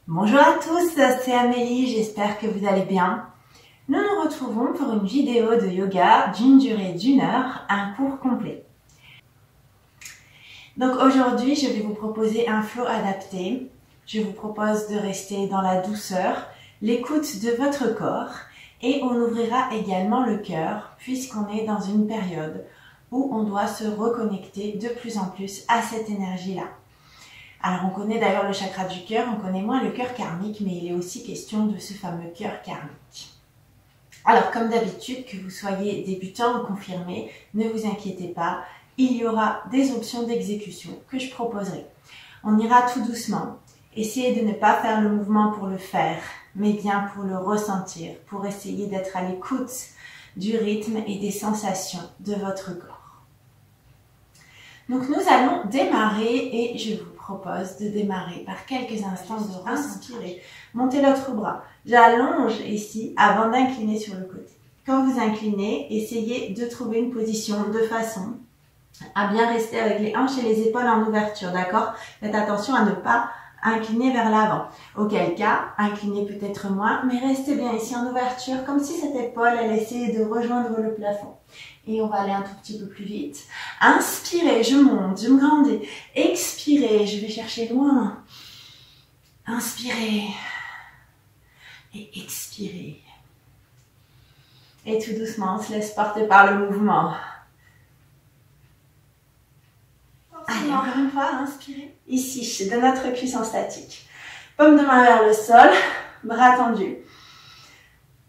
Bonjour à tous, c'est Amélie, j'espère que vous allez bien. Nous nous retrouvons pour une vidéo de yoga d'une durée d'1 heure, un cours complet. Donc aujourd'hui, je vais vous proposer un flow adapté. Je vous propose de rester dans la douceur, l'écoute de votre corps et on ouvrira également le cœur puisqu'on est dans une période où on doit se reconnecter de plus en plus à cette énergie-là. Alors on connaît d'ailleurs le chakra du cœur, on connaît moins le cœur karmique, mais il est aussi question de ce fameux cœur karmique. Alors comme d'habitude, que vous soyez débutant ou confirmé, ne vous inquiétez pas, il y aura des options d'exécution que je proposerai. On ira tout doucement, essayez de ne pas faire le mouvement pour le faire, mais bien pour le ressentir, pour essayer d'être à l'écoute du rythme et des sensations de votre corps. Donc nous allons démarrer et je vous propose de démarrer par quelques instants de inspirer. Montez l'autre bras. J'allonge ici avant d'incliner sur le côté. Quand vous inclinez, essayez de trouver une position de façon à bien rester avec les hanches et les épaules en ouverture, d'accord? Faites attention à ne pas incliner vers l'avant. Auquel cas, inclinez peut-être moins, mais restez bien ici en ouverture, comme si cette épaule, elle essayait de rejoindre le plafond. Et on va aller un tout petit peu plus vite. Inspirez, je monte, je me grandis. Expirez, je vais chercher loin. Inspirez. Et expirez. Et tout doucement, on se laisse porter par le mouvement. Allez, encore une fois, inspirez. Ici, de notre cuisse en statique. Paume de main vers le sol, bras tendus.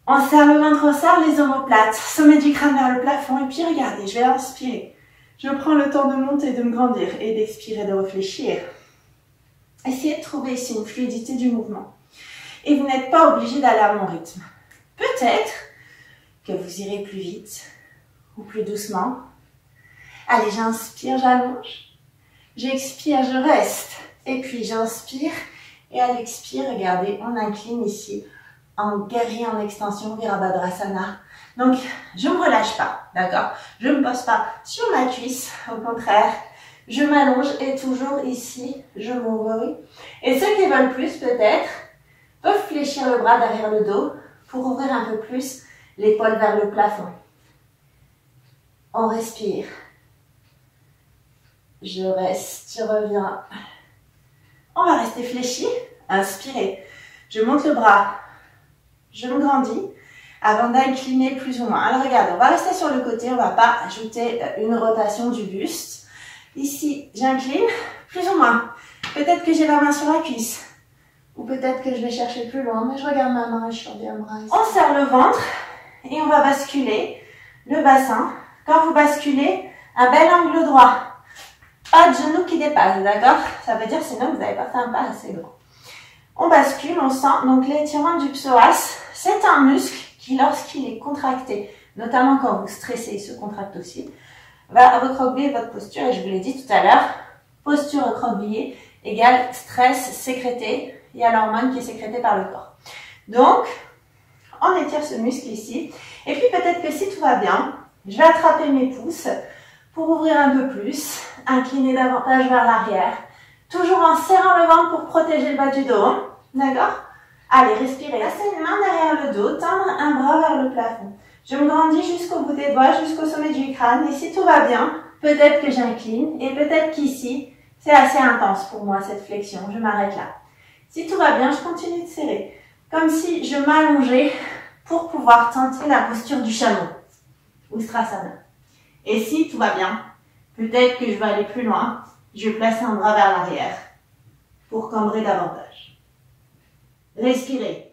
On serre le ventre, on serre les omoplates, sommet du crâne vers le plafond. Et puis regardez, je vais inspirer. Je prends le temps de monter, de me grandir et d'expirer, de réfléchir. Essayez de trouver ici une fluidité du mouvement. Et vous n'êtes pas obligé d'aller à mon rythme. Peut-être que vous irez plus vite ou plus doucement. Allez, j'inspire, j'allonge. J'expire, je reste. Et puis j'inspire. Et à l'expire, regardez, on incline ici en guerrier en extension, Virabhadrasana. Donc, je ne me relâche pas, d'accord? Je ne me pose pas sur ma cuisse, au contraire. Je m'allonge et toujours ici, je m'ouvre. Et ceux qui veulent plus, peut-être, peuvent fléchir le bras derrière le dos pour ouvrir un peu plus l'épaule vers le plafond. On respire. Je reste, je reviens. On va rester fléchi. Inspirez. Je monte le bras. Je me grandis avant d'incliner plus ou moins. Alors regardez, on va rester sur le côté, on ne va pas ajouter une rotation du buste. Ici, j'incline plus ou moins. Peut-être que j'ai ma main sur la cuisse. Ou peut-être que je vais chercher plus loin, mais je regarde ma main et je surveille un bras ici. On serre le ventre et on va basculer le bassin. Quand vous basculez, un bel angle droit. Pas de genoux qui dépassent, d'accord? Ça veut dire sinon que vous n'avez pas fait un pas assez grand. On bascule, on sent donc l'étirement du psoas. C'est un muscle qui, lorsqu'il est contracté, notamment quand vous stressez, il se contracte aussi, va recroqueviller votre posture. Et je vous l'ai dit tout à l'heure, posture recroquevillée égale stress sécrété. Il y a l'hormone qui est sécrétée par le corps. Donc, on étire ce muscle ici. Et puis peut-être que si tout va bien, je vais attraper mes pouces pour ouvrir un peu plus, incliner davantage vers l'arrière. Toujours en serrant le ventre pour protéger le bas du dos. D'accord? Allez, respirez. Passez une main derrière le dos, tendre un bras vers le plafond. Je me grandis jusqu'au bout des doigts, jusqu'au sommet du crâne. Et si tout va bien, peut-être que j'incline. Et peut-être qu'ici, c'est assez intense pour moi cette flexion. Je m'arrête là. Si tout va bien, je continue de serrer. Comme si je m'allongeais pour pouvoir tenter la posture du chameau. Ustrasana. Et si tout va bien, peut-être que je vais aller plus loin. Je vais placer un bras vers l'arrière pour cambrer davantage. Respirez.